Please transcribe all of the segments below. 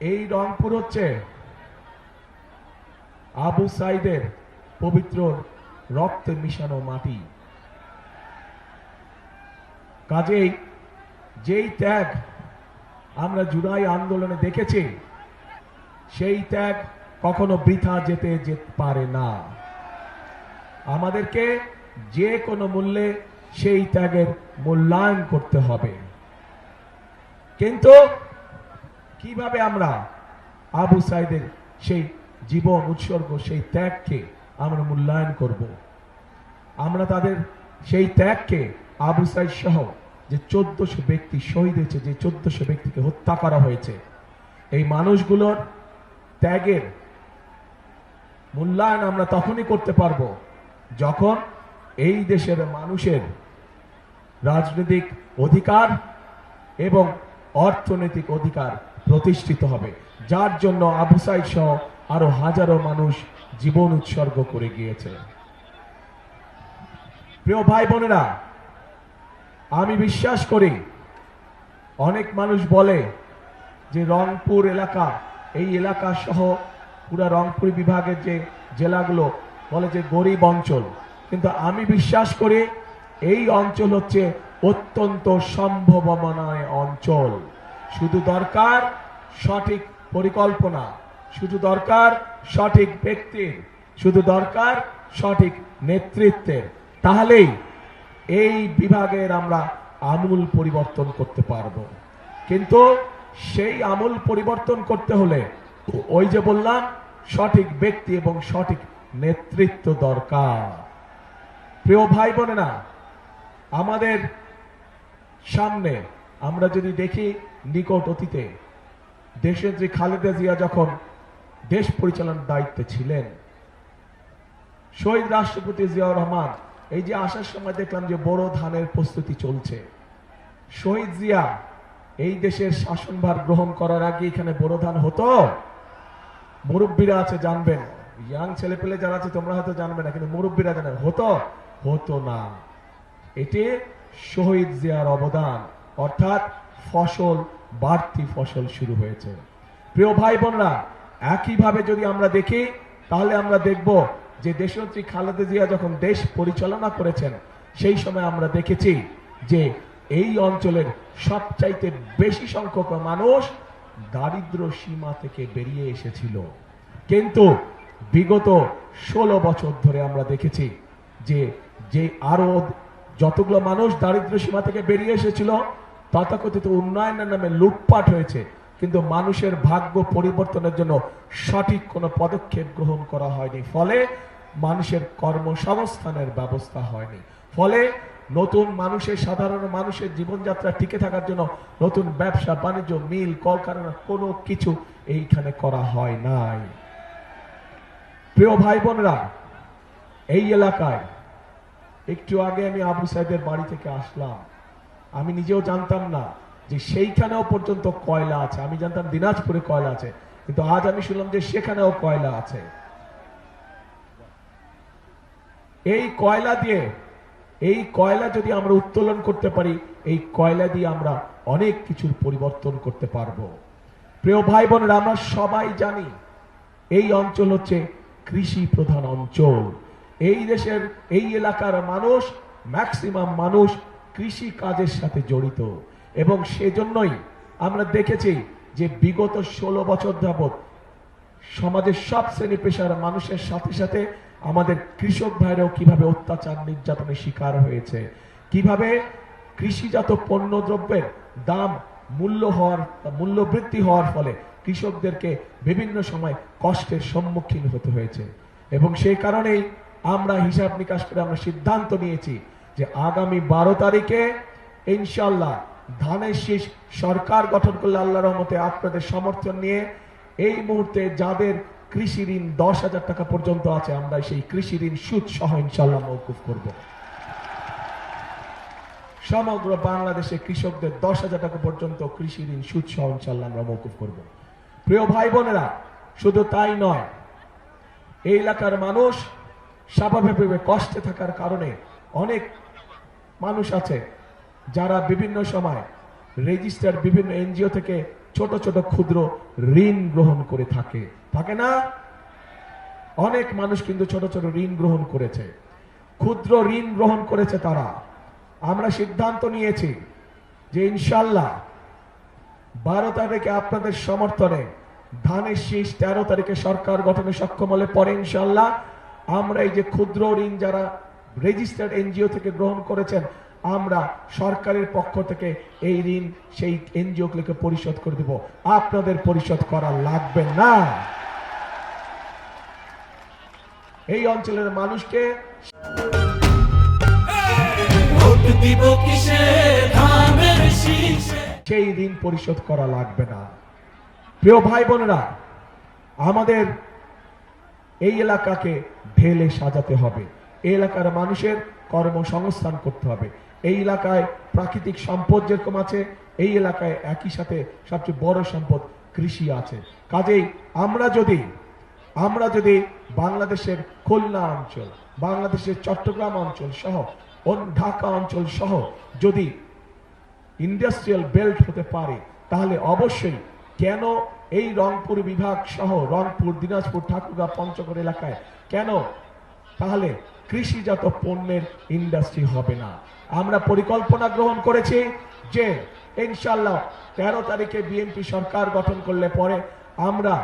এই রংপুর হচ্ছে আবু সাইদের পবিত্র রক্তে মিশানো মাটি। কাজেই যেই ত্যাগ আমরা জুলাই আন্দোলনে দেখেছি, সেই ত্যাগ কখনো বৃথা যেতে পারে না। আমাদেরকে যে কোনো মূল্যে সেই ত্যাগের মূল্যায়ন করতে হবে। কিন্তু কিভাবে আমরা আবু সাইদের সেই জীবন উৎসর্গ, সেই ত্যাগকে আমরা মূল্যায়ন করব? আমরা তাদের সেই ত্যাগকে, আবু সাইদ সহ যে 1400 ব্যক্তি শহীদ হয়েছে, যে 1400 ব্যক্তিকে হত্যা করা হয়েছে, এই মানুষগুলোর ত্যাগের মূল্যায়ন আমরা তখনই করতে পারবো যখন এই দেশের মানুষের রাজনৈতিক অধিকার এবং অর্থনৈতিক অধিকার প্রতিষ্ঠিত হবে, যার জন্য আবু সাইদ সহ আরো হাজারো মানুষ জীবন উৎসর্গ করে গিয়েছে। প্রিয় ভাই বোনেরা, আমি বিশ্বাস করি, অনেক মানুষ বলে যে রংপুর এলাকা, এই এলাকা সহ পুরা রংপুর বিভাগের যে জেলাগুলো বলে যে গরিব অঞ্চল, কিন্তু আমি বিশ্বাস করি এই অঞ্চল হচ্ছে অত্যন্ত সম্ভাবনাময় অঞ্চল। শুধু দরকার সঠিক পরিকল্পনা, শুধু দরকার সঠিক ব্যক্তির, শুধু দরকার সঠিক নেতৃত্বের। তাহলেই এই বিভাগের আমরা আমূল পরিবর্তন করতে পারবো। কিন্তু সেই আমূল পরিবর্তন করতে হলে ওই যে বললাম, সঠিক ব্যক্তি এবং সঠিক নেতৃত্ব দরকার। প্রিয় ভাই বোনেরা, আমাদের সামনে আমরা যদি দেখি, নিকট অতীতে দেশনেত্রী খালেদা জিয়া যখন দেশ পরিচালনার দায়িত্বে ছিলেন, শহীদ রাষ্ট্রপতি জিয়াউর রহমান এই যে আসার সময় দেখলাম যে বড় ধানের প্রস্তুতি চলছে। শহীদ জিয়া এই দেশের শাসনভার গ্রহণ করার আগে এখানে বড় ধান হতো? মুরব্বীরা আছে জানবেন, ইয়াং ছেলে পেলে যারা আছে তোমরা হয়তো জানবে না, কিন্তু মুরব্বীরা জানেন হতো না। এটি শহীদ জিয়ার অবদান, অর্থাৎ ফসল, বাড়তি ফসল শুরু হয়েছে। প্রিয় ভাই বোনরা, একইভাবে যদি আমরা দেখি, তাহলে আমরা দেখব যে দেশনেত্রী খালেদা জিয়া যখন দেশ পরিচালনা করেছেন, সেই সময় আমরা দেখেছি যে এই অঞ্চলের সবচাইতে বেশি সংখ্যক মানুষ দারিদ্র সীমা থেকে বেরিয়ে এসেছিল। কিন্তু বিগত 16 বছর ধরে আমরা দেখেছি যে আরো যতগুলো মানুষ দারিদ্র সীমা থেকে বেরিয়ে এসেছিল, তথাকথিত উন্নয়নের নামে লুটপাট হয়েছে, কিন্তু মানুষের ভাগ্য পরিবর্তনের জন্য সঠিক কোনো পদক্ষেপ গ্রহণ করা হয়নি। ফলে মানুষের কর্মসংস্থানের ব্যবস্থা হয়নি। ফলে নতুন মানুষের, সাধারণ মানুষের জীবনযাত্রা টিকে থাকার জন্য নতুন ব্যবসা বাণিজ্য, মিল, কলকারখানা কোনো কিছু এইখানে করা হয় নাই। প্রিয় ভাই বোনরা, এই এলাকায় একটু আগে আমি আবু সাইদের বাড়ি থেকে আসলাম। আমি নিজেও জানতাম না যে সেইখানেও পর্যন্ত কয়লা আছে। আমি জানতাম দিনাজপুরে কয়লা আছে, কিন্তু আজ আমি শুনলাম যে সেখানেও কয়লা আছে। এই কয়লা যদি আমরা উত্তোলন করতে পারি, এই কয়লা দিয়ে আমরা অনেক কিছুর পরিবর্তন করতে পারবো। প্রিয় ভাই বোনেরা, আমরা সবাই জানি এই অঞ্চল হচ্ছে কৃষি প্রধান অঞ্চল। এই দেশের এই এলাকার মানুষ, ম্যাক্সিমাম মানুষ কৃষি কাজের সাথে জড়িত, এবং সেজন্যই আমরা দেখেছি যে বিগত 16 বছর যাবৎ সমাজের সব শ্রেণী পেশার মানুষের সাথে সাথে আমাদের কৃষক ভাইরাও কিভাবে অত্যাচার, নির্যাতনের শিকার হয়েছে, কিভাবে কৃষিজাত পণ্য দ্রব্যের দাম মূল্য বৃদ্ধি হওয়ার ফলে কৃষকদেরকে বিভিন্ন সময় কষ্টের সম্মুখীন হতে হয়েছে। এবং সেই কারণেই আমরা হিসাব নিকাশ করে আমরা সিদ্ধান্ত নিয়েছি যে আগামী 12 তারিখে ইনশাআল্লাহ ধানের শীষ সরকার গঠন করলে আল্লাহর রহমতে আপনাদের সমর্থন নিয়ে এই মুহূর্তে যাদের কৃষি ঋণ 10,000 টাকা পর্যন্ত আছে, আমরা সেই কৃষি ঋণ সুদ সহ ইনশাআল্লাহ মওকুফ করব। সমগ্র বাংলাদেশে কৃষকদের 10,000 টাকা পর্যন্ত কৃষি ঋণ সুদ সহ ইনশাআল্লাহ আমরা মওকুফ করব। প্রিয় ভাই বোনেরা, শুধু তাই নয়, এই এলাকার মানুষ স্বাভাবিকভাবে কষ্টে থাকার কারণে অনেক মানুষ আছে যারা বিভিন্ন সময় রেজিস্টার বিভিন্ন এনজিও থেকে ছোট ছোট ক্ষুদ্র ঋণ গ্রহণ করে থাকে না? অনেক মানুষ কিন্তু ছোট ছোট ঋণ গ্রহণ করেছে, ক্ষুদ্র ঋণ গ্রহণ করেছে তারা। আমরা সিদ্ধান্ত নিয়েছি যে ইনশাল্লাহ 12 তারিখে আপনাদের সমর্থনে ধানের শীষ, 13 তারিখে সরকার গঠনে সক্ষম হলে পরে ইনশাল্লাহ আমরা এই যে ক্ষুদ্র ঋণ যারা রেজিস্টার্ড এনজিও থেকে গ্রহণ করেছেন, আমরা সরকারের পক্ষ থেকে এই ঋণ সেই এনজিও গুলোকে পরিশোধ করে দেব। আপনাদের পরিশোধ করা লাগবে না। এই অঞ্চলের মানুষকে সেই ঋণ পরিশোধ করা লাগবে না। প্রিয় ভাই বোনেরা, আমাদের এই এলাকাকে ঢেলে সাজাতে হবে, এই এলাকার মানুষের কর্মসংস্থান করতে হবে। এই এলাকায় প্রাকৃতিক সম্পদ যেরকম আছে, এই এলাকায় একই সাথে সবচেয়ে বড় সম্পদ কৃষি আছে। কাজেই আমরা যদি বাংলাদেশের খুলনা অঞ্চল, বাংলাদেশের চট্টগ্রাম অঞ্চল সহ ঢাকা অঞ্চল সহ যদি ইন্ডাস্ট্রিয়াল বেল্ট হতে পারে, তাহলে অবশ্যই কেন এই রংপুর বিভাগ সহ রংপুর, দিনাজপুর, ঠাকুরগাঁও, পঞ্চগড় এলাকায় কেন তাহলে কৃষিজাত পণ্যের ইন্ডাস্ট্রি হবে না? আমরা পরিকল্পনা গ্রহণ করেছি যে ইনশাআল্লাহ 13 তারিখে বিএনপি সরকার গঠন করলে পরে আমরা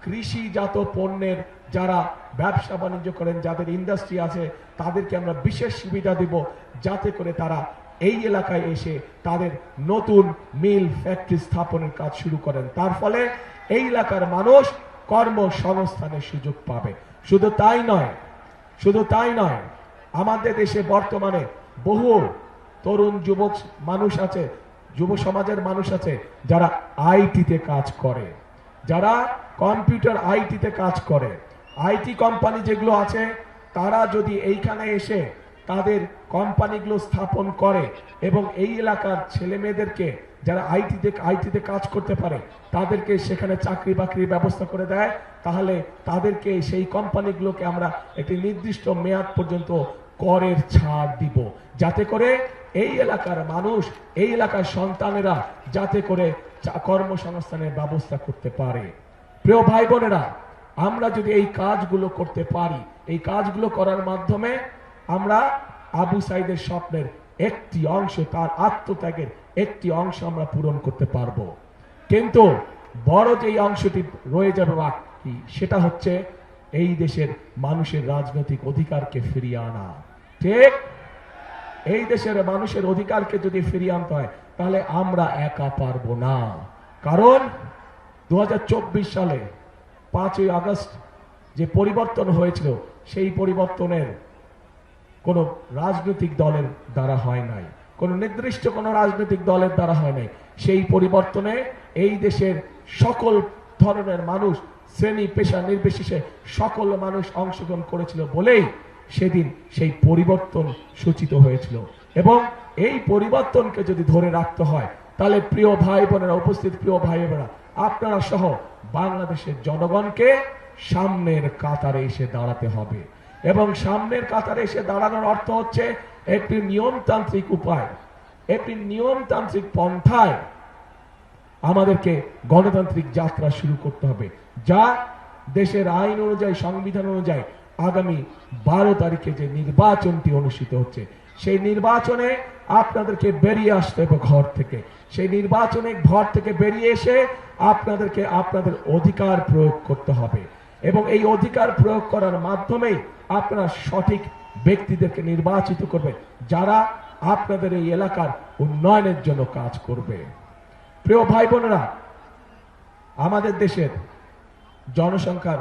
কৃষিজাত পণ্যের যারা ব্যবসা বাণিজ্য করেন, যাদের ইন্ডাস্ট্রি আছে, তাদেরকে আমরা বিশেষ সুবিধা দিব, যাতে করে তারা এই এলাকায় এসে তাদের নতুন মিল, ফ্যাক্টরি স্থাপনের কাজ শুরু করেন। তার ফলে এই এলাকার মানুষ কর্মসংস্থানের সুযোগ পাবে। শুধু তাই নয়, আমাদের দেশে বর্তমানে বহু তরুণ যুবক মানুষ আছে, যুব সমাজের মানুষ আছে যারা আইটিতে কাজ করে, যারা কম্পিউটার আইটিতে কাজ করে। আইটি কোম্পানি যেগুলো আছে, তারা যদি এইখানে এসে তাদের কোম্পানিগুলো স্থাপন করে এবং এই এলাকার ছেলে মেয়েদেরকে যারা আইটিতে কাজ করতে পারে তাদেরকে সেখানে চাকরি বাকরির ব্যবস্থা করে দেয়, তাহলে তাদেরকে সেই কোম্পানিগুলোকে আমরা একটি নির্দিষ্ট মেয়াদ পর্যন্ত করের ছাড় দিব, যাতে করে এই এলাকার মানুষ, এই এলাকার সন্তানেরা যাতে করে কর্মসংস্থানের ব্যবস্থা করতে পারে। প্রিয় ভাই বোনেরা, আমরা যদি এই কাজগুলো করতে পারি, এই কাজগুলো করার মাধ্যমে আমরা আবু সাইদের স্বপ্নের একটি অংশ, তার আত্মত্যাগের একটি অংশ আমরা পূরণ করতে পারবো। কিন্তু বড় যে অংশটি রয়ে যাবে বাকি, সেটা হচ্ছে এই দেশের মানুষের রাজনৈতিক অধিকারকে ফিরিয়ে আনা। ঠিক, এই দেশের মানুষের অধিকারকে যদি ফিরিয়ে আনতে হয়, তাহলে আমরা একা পারবো না। কারণ 2024 সালে 5ই আগস্ট যে পরিবর্তন হয়েছিল, সেই পরিবর্তনের কোন রাজনৈতিক দলের দ্বারা হয় নাই, কোন নির্দিষ্ট কোন রাজনৈতিক দলের দ্বারা হয় নাই। সেই পরিবর্তনে এই দেশের সকল ধরনের মানুষ, শ্রেণী পেশা নির্বিশেষে সকল মানুষ অংশগ্রহণ করেছিল বলেই সেদিন সেই পরিবর্তন সূচিত হয়েছিল। এবং এই পরিবর্তনকে যদি ধরে রাখতে হয়, তাহলে প্রিয় ভাই বোনেরা, উপস্থিত প্রিয় ভাই বোনেরা, আপনারা সহ বাংলাদেশের জনগণকে সামনের কাতারে এসে দাঁড়াতে হবে। এবং সামনের কাতারে এসে দাঁড়ানোর অর্থ হচ্ছে একটি নিয়মতান্ত্রিক উপায়, একটি নিয়মতান্ত্রিক পন্থায় আমাদেরকে গণতান্ত্রিক যাত্রা শুরু করতে হবে, যা দেশের আইন অনুযায়ী, সংবিধান অনুযায়ী আগামী 12 তারিখে যে নির্বাচনটি অনুষ্ঠিত হচ্ছে, সেই নির্বাচনে আপনাদেরকে বেরিয়ে আসতে হবে ঘর থেকে। সেই নির্বাচনে ঘর থেকে বেরিয়ে এসে আপনাদেরকে আপনাদের অধিকার প্রয়োগ করতে হবে। এবং এই অধিকার প্রয়োগ করার মাধ্যমেই আপনারা সঠিক ব্যক্তিদেরকে নির্বাচিত করবেন, যারা আপনাদের এই এলাকার উন্নয়নের জন্য কাজ করবে। প্রিয় ভাই বোনেরা, আমাদের দেশের জনসংখ্যার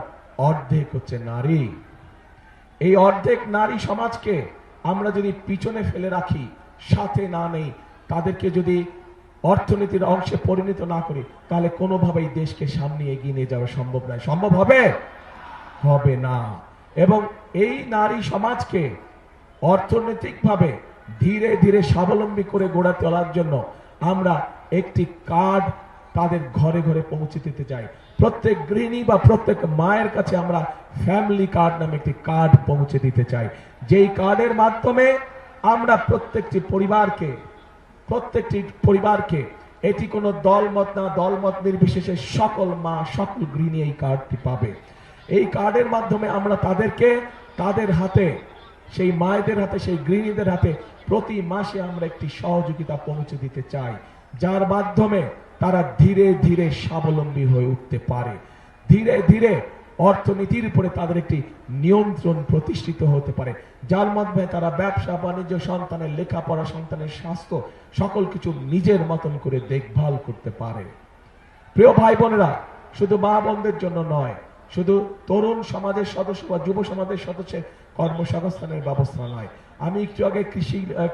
অর্ধেক হচ্ছে নারী। এই অর্ধেক নারী সমাজকে আমরা যদি পিছনে ফেলে রাখি, সাথে না নেই, তাদেরকে যদি অর্থনীতির অংশে পরিণত না করি, তাহলে কোনোভাবেই দেশকে সামনে এগিয়ে নিয়ে যাওয়া সম্ভব নয়। সম্ভব হবে না। এবং এই নারী সমাজকে অর্থনৈতিকভাবে ধীরে ধীরে স্বাবলম্বী করে গড়ে তোলার জন্য আমরা একটি কার্ড তাদের ঘরে ঘরে পৌঁছে দিতে চাই। প্রত্যেক গৃহিণী বা প্রত্যেক মায়ের কাছে আমরা ফ্যামিলি কার্ড নামে একটি কার্ড পৌঁছে দিতে চাই, যেই কার্ডের মাধ্যমে আমরা প্রত্যেকটি পরিবারকে এটি কোনো দলমত না, দলমত নির্বিশেষে সকল মা সকল গৃহিণী এই কার্ডটি পাবে। এই কার্ডের মাধ্যমে আমরা তাদেরকে তাদের হাতে, সেই মায়েদের হাতে, সেই গৃহিণীদের হাতে প্রতি মাসে আমরা একটি সহযোগিতা পৌঁছে দিতে চাই, যার মাধ্যমে তারা ধীরে ধীরে স্বাবলম্বী হয়ে উঠতে পারে, ধীরে ধীরে অর্থনীতির উপরে তাদের একটি নিয়ন্ত্রণ প্রতিষ্ঠিত হতে পারে, যার মাধ্যমে তারা ব্যবসা বাণিজ্য, সন্তানের লেখাপড়া, সন্তানের স্বাস্থ্য সকল কিছু নিজের মতন করে দেখভাল করতে পারে। প্রিয় ভাই বোনেরা, শুধু মা বোনদের জন্য নয়, শুধু তরুণ সমাজের সদস্য বা যুব সমাজের সদস্যের কর্মসংস্থানের ব্যবস্থা নয়, আমি একটু আগে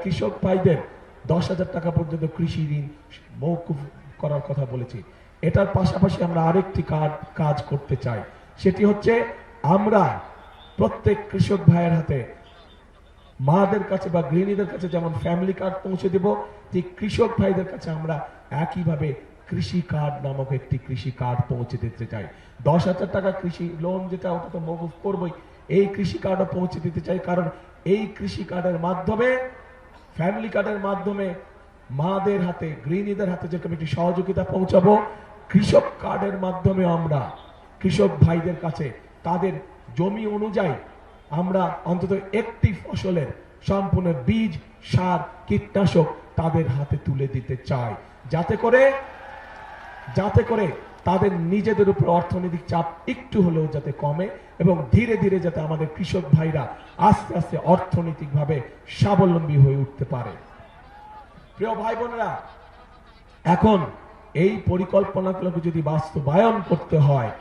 কৃষক ভাইদের 10,000 টাকা পর্যন্ত কৃষি ঋণ মওকুফ করার কথা বলেছি। এটার পাশাপাশি আমরা আরেকটি কাজ করতে চাই, সেটি হচ্ছে আমরা প্রত্যেক কৃষক ভাইয়ের হাতে, মাদের কাছে বা গৃহিণীদের কাছে যেমন ফ্যামিলি কার্ড পৌঁছে দেব, ঠিক কৃষক ভাইদের কাছে আমরা একইভাবে কৃষি কার্ড নামক একটি কৃষি কার্ড পৌঁছে দিতে চাই। 10,000 টাকা কৃষি লোন যেটা, ওটা তো মওকুফ করবই, এই কৃষি কার্ডও পৌঁছে দিতে চাই, কারণ এই কৃষি কার্ডের মাধ্যমে, ফ্যামিলি কার্ডের মাধ্যমে মাদের হাতে, গৃহিণীদের হাতে যেরকম একটি সহযোগিতা পৌঁছাবো, কৃষক কার্ডের মাধ্যমে আমরা কৃষক ভাইদের কাছে তাদের জমি অনুযায়ী আমরা অন্তত একটি ফসলের সম্পূর্ণ বীজ, সার, কীটনাশক তাদের হাতে তুলে দিতে চাই, যাতে করে তাদের নিজেদের উপর অর্থনৈতিক চাপ একটু হলেও যাতে কমে এবং ধীরে ধীরে যাতে আমাদের কৃষক ভাইরা আস্তে আস্তে অর্থনৈতিকভাবে স্বাবলম্বী হয়ে উঠতে পারে। প্রিয় ভাই বোনেরা, এখন এই পরিকল্পনাগুলোকে যদি বাস্তবায়ন করতে হয়,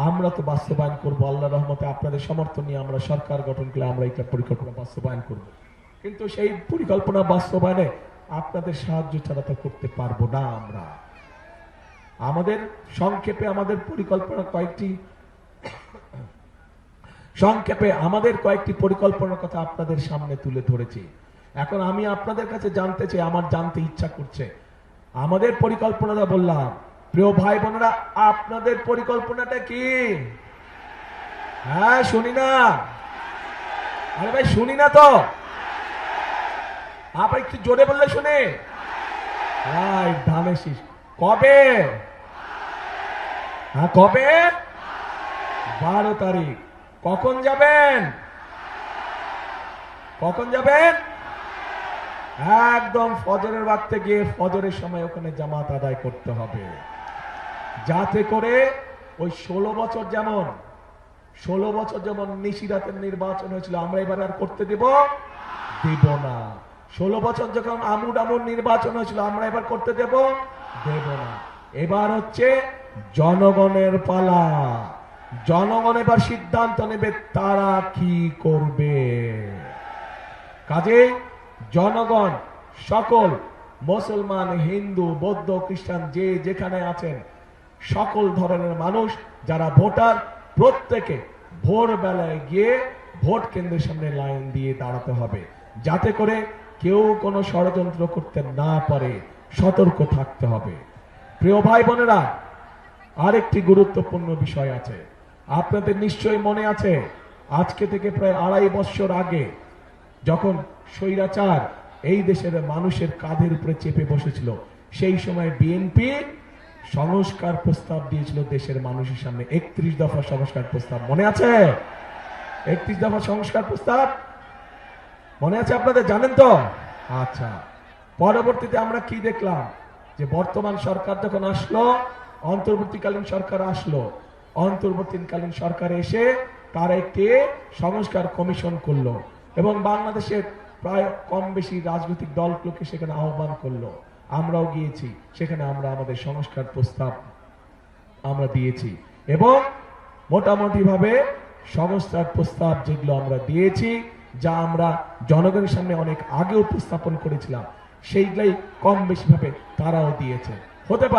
আমরা তো বাস্তবায়ন করব আল্লাহর রহমতে, আপনাদের সমর্থন নিয়ে আমরা সরকার গঠন করে আমরা একটা পরিকল্পনা বাস্তবায়ন করব, কিন্তু সেই পরিকল্পনা বাস্তবায়নে আপনাদের সাহায্য ছাড়া তো করতে পারবো না আমরা। আমাদের সংক্ষেপে আমাদের কয়েকটি পরিকল্পনার কথা আপনাদের সামনে তুলে ধরেছি। এখন আমি আপনাদের কাছে জানতে চাই, আমার জানতে ইচ্ছা করছে, আমাদের পরিকল্পনাটা বললাম, প্রিয় ভাই বোনেরা, আপনাদের পরিকল্পনাটা কি? হ্যাঁ, শুনি না। আরে ভাই, শুনি না তো, আপনি একটু জোরে বললে শুনে। ধানের শীষ কবে? হ্যাঁ, কবে? 12 তারিখ। কখন যাবেন? একদম ফজরের ওয়াক্তে গিয়ে ফজরের সময় ওখানে জামাত আদায় করতে হবে, যাতে করে ওই 16 বছর যেমন নিশিরাতের নির্বাচন হয়েছিল, আমরা এবার আর করতে দেব না। 16 বছর যখন আমুর নির্বাচন হয়েছিল, আমরা এবার করতে দেব না। এবার হচ্ছে জনগণের পালা। জনগণ এবার সিদ্ধান্ত নেবে তারা কি করবে। কাজেই জনগণ, সকল মুসলমান, হিন্দু, বৌদ্ধ, খ্রিস্টান, যে যেখানে আছেন, সকল ধরনের মানুষ যারা ভোটার, প্রত্যেকে ভোরবেলায় গিয়ে ভোট কেন্দ্রের সামনে লাইন দিয়ে দাঁড়াতে হবে, যাতে করে কেউ কোনো ষড়যন্ত্র করতে না পারে, সতর্ক থাকতে হবে। প্রিয় ভাই বোনেরা, আরেকটি গুরুত্বপূর্ণ বিষয় আছে। আপনাদের নিশ্চয়ই মনে আছে, আজকে থেকে প্রায় 2.5 বছর আগে যখন স্বৈরাচার এই দেশের মানুষের কাঁধের উপরে চেপে বসেছিল, সেই সময় বিএনপি সংস্কার প্রস্তাব দিয়েছিল দেশের মানুষের সামনে। 31 দফা সংস্কার প্রস্তাব মনে আছে? 31 দফা সংস্কার প্রস্তাব মনে আছে আপনাদের? জানেন তো? আচ্ছা, পরবর্তীতে আমরা কি দেখলাম, যে বর্তমান সরকার যখন আসলো, অন্তর্বর্তীকালীন সরকার আসলো, অন্তর্বর্তীকালীন সরকার এসে তারা একটি সংস্কার কমিশন করলো এবং বাংলাদেশের প্রায় কম বেশি রাজনৈতিক দলগুলোকে সেখানে আহ্বান করলো। আমরাও গিয়েছি সেখানে, আমরা আমাদের সংস্কার প্রস্তাব আমরা দিয়েছি এবং মোটামুটি ভাবে সংস্কার প্রস্তাব যেগুলো আমরা দিয়েছি, যা আমরা জনগণের সামনে অনেক আগে উপস্থাপন করেছিলাম, সেইগুলাই কম বেশি ভাবে তারাও দিয়েছে। হতে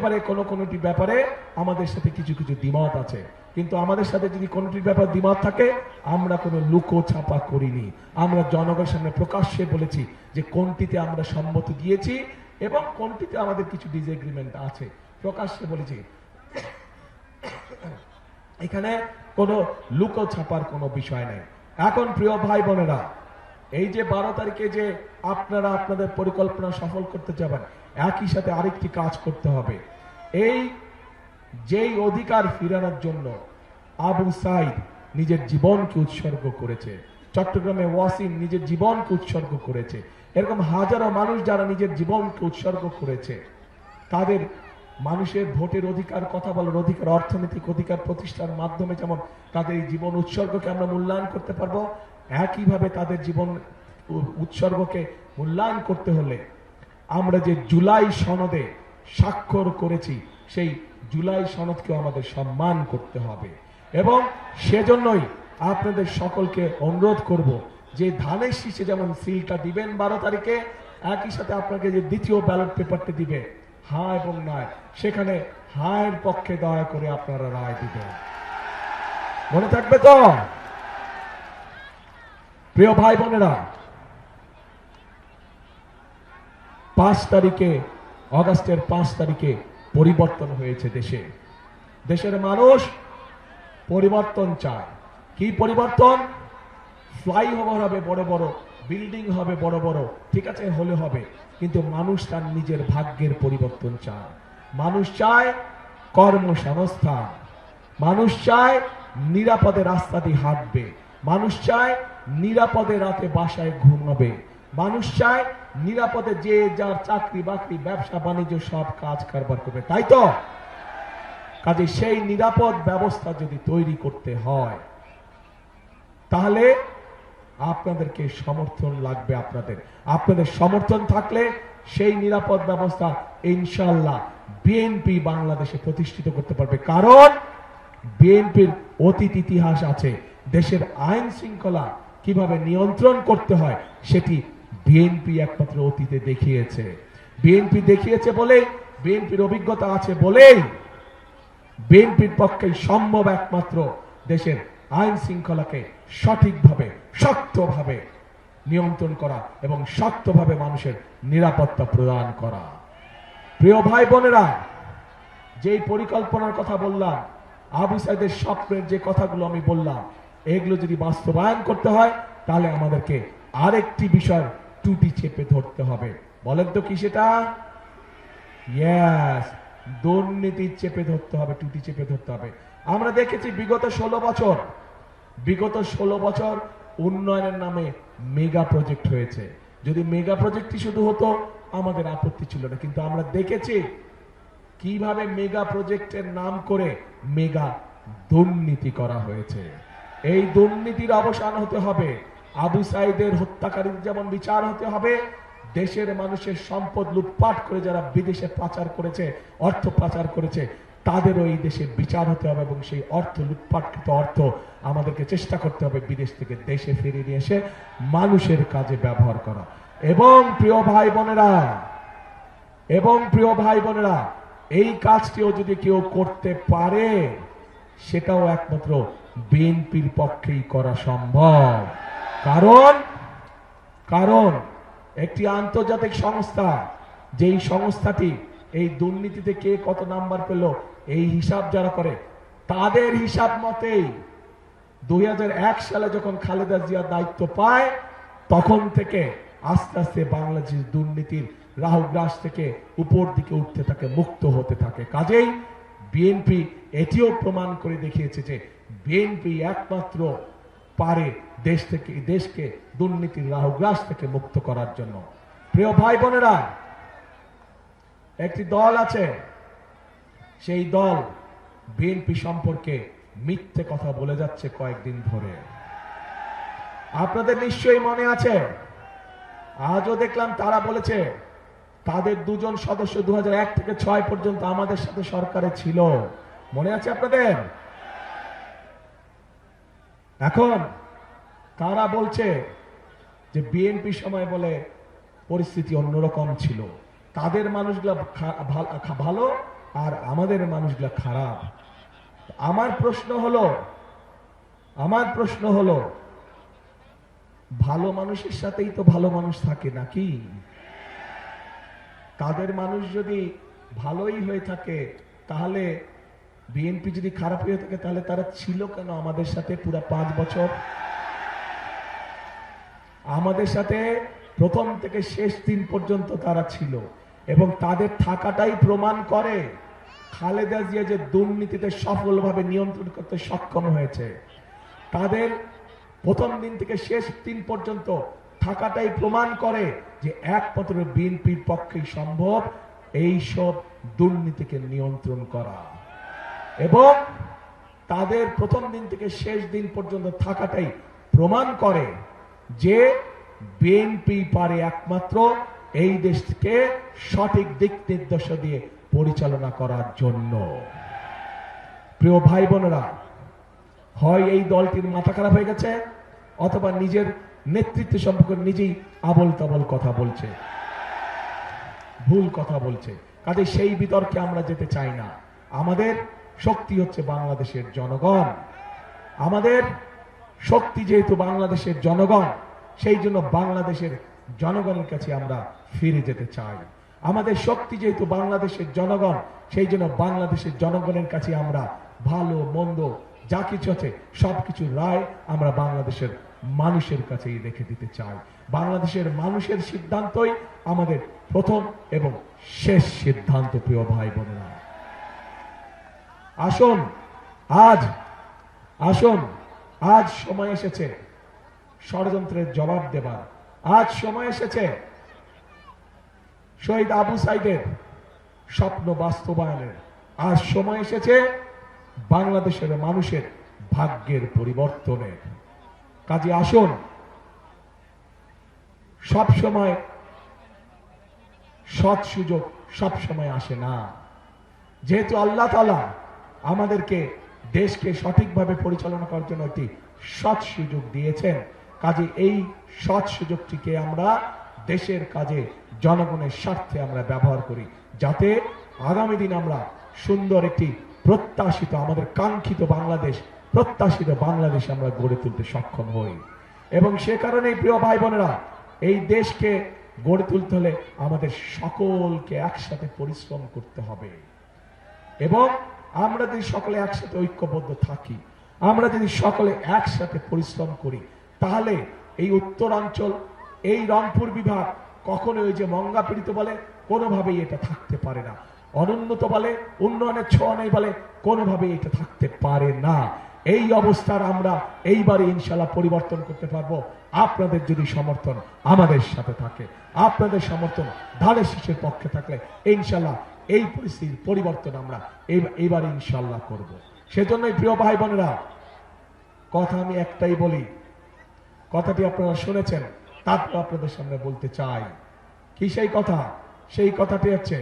পারে কোনোটি ব্যাপারে আমাদের সাথে কিছু দ্বিমত আছে, কিন্তু আমাদের সাথে যদি কোনোটির ব্যাপার দ্বিমত থাকে, আমরা কোনো লুকো ছাপা করিনি। আমরা জনগণের সামনে প্রকাশ্যে বলেছি যে কোনটিতে আমরা সম্মতি দিয়েছি এবং কোনটিতে আমাদের কিছু ডিসএগ্রিমেন্ট আছে, প্রকাশ্যে বলেছি। এখানে কোনো লুকো ছাপার কোনো বিষয় নেই। এখন প্রিয় ভাই বোনেরা, এই যে 12 তারিখে যে আপনারা আপনাদের পরিকল্পনা সফল করতে যাবেন, একই সাথে আরেকটি কাজ করতে হবে। এই যেই অধিকার ফিরানোর জন্য আবু সাইদ নিজের জীবনকে উৎসর্গ করেছে, চট্টগ্রামে ওয়াসিম নিজের জীবনকে উৎসর্গ করেছে, এরকম হাজারো মানুষ যারা নিজের জীবনকে উৎসর্গ করেছে, তাদের মানুষের ভোটের অধিকার, কথা বলার অধিকার, অর্থনৈতিক অধিকার প্রতিষ্ঠার মাধ্যমে যেমন তাদের এই জীবন উৎসর্গকে আমরা মূল্যায়ন করতে পারবো, একইভাবে তাদের জীবন উৎসর্গকে মূল্যায়ন করতে হলে আমরা যে জুলাই সনদে স্বাক্ষর করেছি, সেই জুলাই সনদকেও আমাদের সম্মান করতে হবে। এবং সেজন্যই আপনাদের সকলকে অনুরোধ করব যে ধানের শীষে যেমন সিলটা দিবেন 12 তারিখে, একই সাথে আপনাকে যে দ্বিতীয় ব্যালট পেপারটি দিবে হ্যাঁ এবং না, সেখানে হায়ের পক্ষে দয়া করে আপনারা রায় দিবেন। মনে থাকবে তো? প্রিয় ভাই বোনেরা, 5 তারিখে, অগাস্টের 5 তারিখে পরিবর্তন হয়েছে দেশে। দেশের মানুষ পরিবর্তন চায়। কি পরিবর্তন? ফ্লাইওভার হবে বড় বড়, বিল্ডিং হবে বড় বড়, ঠিক আছে, হলে হবে, কিন্তু মানুষ তার নিজের ভাগ্যের পরিবর্তন চায়। মানুষ চায় কর্মসংস্থান, মানুষ চায় নিরাপদে রাস্তা দিয়ে হাঁটবে, মানুষ চায় নিরাপদে রাতে বাসায় ঘুমাবে, মানুষ চায় নিরাপদে যে যার চাকরি বাকরি ব্যবসা বাণিজ্য সব কাজ কারবার করবে, তাই তো? কাজে সেই নিরাপদ ব্যবস্থা যদি তৈরি করতে হয়, তাহলে আপনাদেরকে সমর্থন লাগবে। আপনাদের সমর্থন থাকলে সেই নিরাপদ ব্যবস্থা ইনশাআল্লাহ বিএনপি বাংলাদেশে প্রতিষ্ঠিত করতে পারবে। কারণ বিএনপির অতীত ইতিহাস আছে। দেশের আইন শৃঙ্খলা কিভাবে নিয়ন্ত্রণ করতে হয় সেটি বিএনপি একমাত্র অতীতে দেখিয়েছে। বিএনপি দেখিয়েছে বলেই, বিএনপির অভিজ্ঞতা আছে বলেই বিএনপির পক্ষে সম্ভব একমাত্র দেশের আইন শৃঙ্খলাকে সঠিকভাবে, শক্তভাবে নিয়ন্ত্রণ করা এবং শক্তভাবে মানুষের নিরাপত্তা প্রদান করা। প্রিয় ভাই বোনেরা, যেই পরিকল্পনার কথা বললাম, আবু সাইদের স্বপ্নের যে কথাগুলো আমি বললাম, এগুলো যদি বাস্তবায়ন করতে হয়, তাহলে আমাদেরকে আরেকটি বিষয় টুটি চেপে ধরতে হবে। বলেন তো কি সেটা? ইয়েস, দুর্নীতি চেপে ধরতে হবে, টুটি চেপে ধরতে হবে। আমরা দেখেছি বিগত 16 বছর উন্নয়নের নামে মেগা প্রজেক্ট হয়েছে। যদি মেগা প্রজেক্টই শুধু হতো আমাদের আপত্তি ছিল না, কিন্তু আমরা দেখেছি কিভাবে মেগা প্রজেক্টের নাম করে মেগা দুর্নীতি করা হয়েছে। এই দুর্নীতির অবসান হতে হবে। আবু সাইদের হত্যাকারীর যেমন বিচার হতে হবে, দেশের মানুষের সম্পদ লুটপাট করে যারা বিদেশে পাচার করেছে, অর্থ পাচার করেছে, তাদেরও এই দেশে বিচার হতে হবে এবং সেই অর্থ, লুটপাটকৃত অর্থ আমাদেরকে চেষ্টা করতে হবে বিদেশ থেকে দেশে ফিরিয়ে নিয়ে এসে মানুষের কাজে ব্যবহার করা। এবং প্রিয় ভাই বোনেরা, এই কাজটিও যদি কেউ করতে পারে, সেটাও একমাত্র বিএনপির পক্ষেই করা সম্ভব। কারণ একটি আন্তর্জাতিক সংস্থা, যেই সংস্থাটি এই দুর্নীতিতে কে কত নাম্বার পেল এই হিসাব যারা করে, তাদের হিসাব মতেই 2001 সালে যখন খালেদা জিয়া দায়িত্ব পায়, তখন থেকে আস্তে আস্তে বাংলাদেশ দুর্নীতির রাহুগ্রাস থেকে উপর দিকে উঠতে থাকে, মুক্ত হতে থাকে। কাজেই বিএনপি এটিও প্রমাণ করে দেখিয়েছে যে বিএনপি একমাত্র পারে দেশকে দুর্নীতির রাহুগ্রাস থেকে মুক্ত করার জন্য। প্রিয় ভাই বোনেরা, একটি দল আছে, সেই দল বিএনপি সম্পর্কে মিথ্যে কথা বলে যাচ্ছে কয়েকদিন ধরে। আপনাদের নিশ্চয়ই মনে আছে, আজও দেখলাম তারা বলেছে তাদের 2 সদস্য 2001 থেকে 2006 পর্যন্ত আমাদের সাথে সরকারে ছিল। মনে আছে আপনাদের? এখন তারা বলছে যে বিএনপি সময় বলে পরিস্থিতি অন্যরকম ছিল, তাদের মানুষগুলা ভালো আর আমাদের মানুষগুলা খারাপ। আমার প্রশ্ন হলো ভালো মানুষের সাথেই তো ভালো মানুষ থাকে নাকি? তাদের মানুষ যদি ভালোই হয়ে থাকে, তাহলে বিএনপি যদি খারাপ হয়ে থাকে, তাহলে তারা ছিল কেন আমাদের সাথে পুরো 5 বছর? আমাদের সাথে প্রথম থেকে শেষ দিন পর্যন্ত তারা ছিল এবং তাদের থাকাটাই প্রমাণ করে খালেদা জিয়া যে দুর্নীতিতে সফলভাবে নিয়ন্ত্রণ করতে সক্ষম হয়েছে। তাদের প্রথম দিন থেকে শেষ দিন পর্যন্ত থাকাটাই প্রমাণ করে যে একমাত্র বিএনপির পক্ষেই সম্ভব এইসব দুর্নীতিকে নিয়ন্ত্রণ করা। এবং তাদের প্রথম দিন থেকে শেষ দিন পর্যন্ত থাকাটাই প্রমাণ করে যে বিএনপি পারে একমাত্র এই দেশকে সঠিক দিক নির্দেশ দিয়ে পরিচালনা করার জন্য। প্রিয় ভাই বোনেরা, হয় এই দলটির মাথা খারাপ হয়ে গেছে অথবা নিজের নেতৃত্ব সম্পর্কে নিজেই আবল তাবল কথা বলছে, ভুল কথা বলছে। কাজে সেই বিতর্কে আমরা যেতে চাই না। আমাদের শক্তি হচ্ছে বাংলাদেশের জনগণ। আমাদের শক্তি যেহেতু বাংলাদেশের জনগণ, সেই জন্য বাংলাদেশের জনগণের কাছে আমরা ফিরে যেতে চাই। আমাদের শক্তি যেহেতু বাংলাদেশের জনগণ, সেই জন্য বাংলাদেশের জনগণের কাছে আমরা ভালো মন্দ যা কিছু আছে সবকিছু রায় আমরা বাংলাদেশের মানুষের কাছেই রেখে দিতে চাই। বাংলাদেশের মানুষের সিদ্ধান্তই আমাদের প্রথম এবং শেষ সিদ্ধান্ত। প্রিয় ভাই বোনেরা, আসুন আজ সময় এসেছে ষড়যন্ত্রের জবাব দেবার। আজ সময় এসেছে শহীদ আবু সাইদের স্বপ্ন বাস্তবায়নের। আজ সময় এসেছে বাংলাদেশের মানুষের ভাগ্যের পরিবর্তনের। কাজে আসুন, সব সময় সৎ সুযোগ সব সময় আসে না। যেহেতু আল্লাহ তাআলা আমাদেরকে দেশকে সঠিকভাবে পরিচালনা করার জন্য একটি সৎ সুযোগ দিয়েছেন, কাজে এই সৎ সুযোগটিকে আমরা দেশের কাজে জনগণের স্বার্থে আমরা ব্যবহার করি, যাতে আগামী দিন আমরা সুন্দর একটি প্রত্যাশিত, আমাদের কাঙ্ক্ষিত বাংলাদেশ, প্রত্যাশিত বাংলাদেশ আমরা গড়ে তুলতে সক্ষম হই। এবং সে কারণেই প্রিয় ভাই বোনেরা, এই দেশকে গড়ে তুলতে হলে আমাদের সকলকে একসাথে পরিশ্রম করতে হবে। এবং আমরা যদি সকলে একসাথে ঐক্যবদ্ধ থাকি, আমরা যদি সকলে একসাথে পরিশ্রম করি, তাহলে এই উত্তরাঞ্চল, এই রংপুর বিভাগ কখনো ওই যে মঙ্গা পীড়িত বলে কোনোভাবেই এটা থাকতে পারে না, অনুন্নত বলে, উন্নয়নের ছোঁয়া নেই বলে কোনোভাবেই এটা থাকতে পারে না। এই অবস্থার আমরা এইবারে ইনশাল্লাহ পরিবর্তন করতে পারবো আপনাদের যদি সমর্থন আমাদের সাথে থাকে, আপনাদের সমর্থন ধানের শীষের পক্ষে থাকলে ইনশাল্লাহ এই পরিস্থিতির পরিবর্তন আমরা এইবারে ইনশাল্লাহ করব। সেজন্যই প্রিয় ভাই বোনেরা, কথা আমি একটাই বলি, কথাটি আপনারা শুনেছেন, তারপর আপনাদের সামনে বলতে চাই। কি সেই কথা? সেই কথাটি হচ্ছে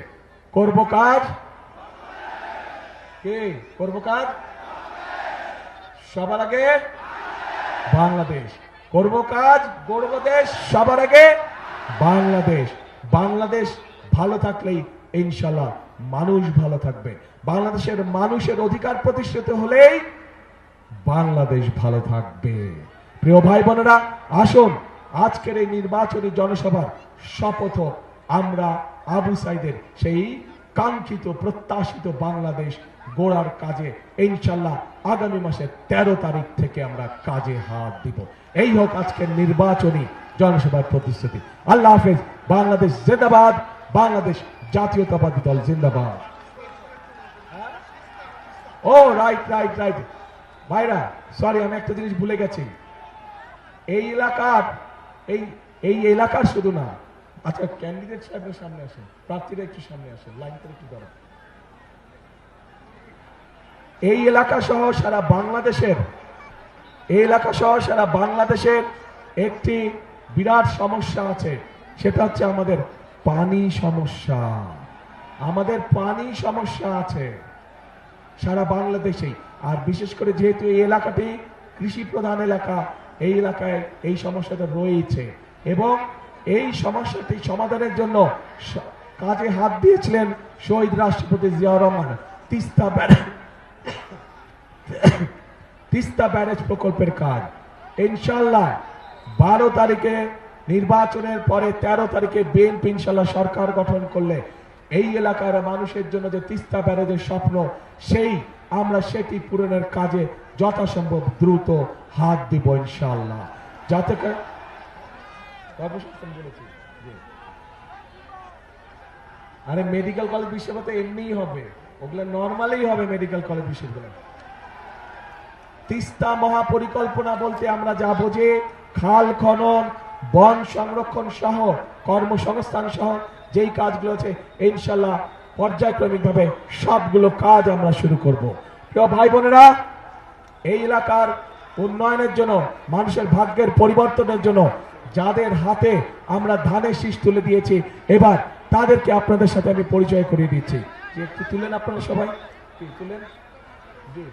করব কাজ, কে করব কাজ? সবার আগে বাংলাদেশ। করব কাজ, গড়ব দেশ, সবার আগে বাংলাদেশ। বাংলাদেশ ভালো থাকলেই ইনশাল্লাহ মানুষ ভালো থাকবে। বাংলাদেশের মানুষের অধিকার প্রতিষ্ঠিত হলেই বাংলাদেশ ভালো থাকবে। প্রিয় ভাই বোনেরা, আসুন আজকের এই নির্বাচনী জনসভার শপথ আমরা আবু সাইদের সেই কাঙ্ক্ষিত প্রত্যাশিত বাংলাদেশ গড়ার কাজে ইনশাল্লাহ আগামী মাসের 13 তারিখ থেকে আমরা কাজে হাত দিব। এই হোক আজকের নির্বাচনী জনসভার প্রতিশ্রুতি। আল্লাহ হাফেজ। বাংলাদেশ জিন্দাবাদ, বাংলাদেশ জাতীয়তাবাদী দল জিন্দাবাদ। ও রাইট রাইট রাইট ভাইরা, সরি আমি একটা জিনিস ভুলে গেছি। এই এলাকার শুধু না, আচ্ছা ক্যান্ডিডেট সাহেবের সামনে আসেন, প্রার্থীরা একটু সামনে আসেন, লাইনটা একটু ধরো। এই এলাকা সহ সারা বাংলাদেশের একটি বিরাট সমস্যা আছে, সেটা হচ্ছে আমাদের পানি সমস্যা। আমাদের পানি সমস্যা আছে সারা বাংলাদেশেই, আর বিশেষ করে যেহেতু এই এলাকাটি কৃষি প্রধান এলাকা, এই এলাকায় এই সমস্যাটা রয়েছে এবং এই সমস্যাটি সমাধানের জন্য কাজে হাত দিয়েছিলেন শহীদ রাষ্ট্রপতি জিয়াউর রহমান। তিস্তা ব্যারেজ প্রকল্পের কাজ ইনশাল্লাহ 12 তারিখে নির্বাচনের পরে 13 তারিখে বিএনপি ইনশাল্লাহ সরকার গঠন করলে এই এলাকার মানুষের জন্য যে তিস্তা ব্যারেজের স্বপ্ন, আমরা সেটি পূরণের কাজে যথাসম্ভব দ্রুত হাত দিব ইনশাল্লাহ। যাতে কর্মসংস্থান বলেছি জি। আরে মেডিকেল কলেজ বিশ্ববিদ্যালয় এমনিই হবে, ওগুলো নর্মালি হবে মেডিকেল কলেজ বিশ্ববিদ্যালয়। তিস্তা মহাপরিকল্পনা বলতে আমরা যা বোঝে খাল খনন, বন সংরক্ষণ সহ কর্মসংস্থান সহ যেই কাজগুলো আছে ইনশাল্লাহ পর্যায়ক্রমিক ভাবে সবগুলো কাজ আমরা শুরু করব। প্রিয় ভাই বোনেরা, এই এলাকার উন্নয়নের জন্য, মানুষের ভাগ্যের পরিবর্তনের জন্য যাদের হাতে আমরা ধানের শীষ তুলে দিয়েছি, এবার তাদেরকে আপনাদের সাথে আমি পরিচয় করিয়ে দিচ্ছি। যে একটু তুলেন আপনারা সবাই, তুলেন জি।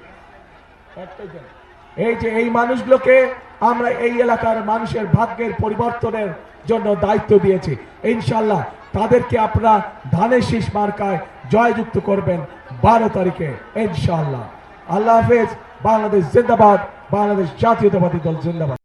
এই যে এই মানুষগুলোকে আমরা এই এলাকার মানুষের ভাগ্যের পরিবর্তনের জন্য দায়িত্ব দিয়েছি। ইনশাল্লাহ তাদেরকে আপনারা ধানের শীষ মার্কায় জয়যুক্ত করবেন 12 তারিখে ইনশাল্লাহ। আল্লাহ হাফেজ। বাংলাদেশ জিন্দাবাদ, বাংলাদেশ জাতীয়তাবাদী দল জিন্দাবাদ।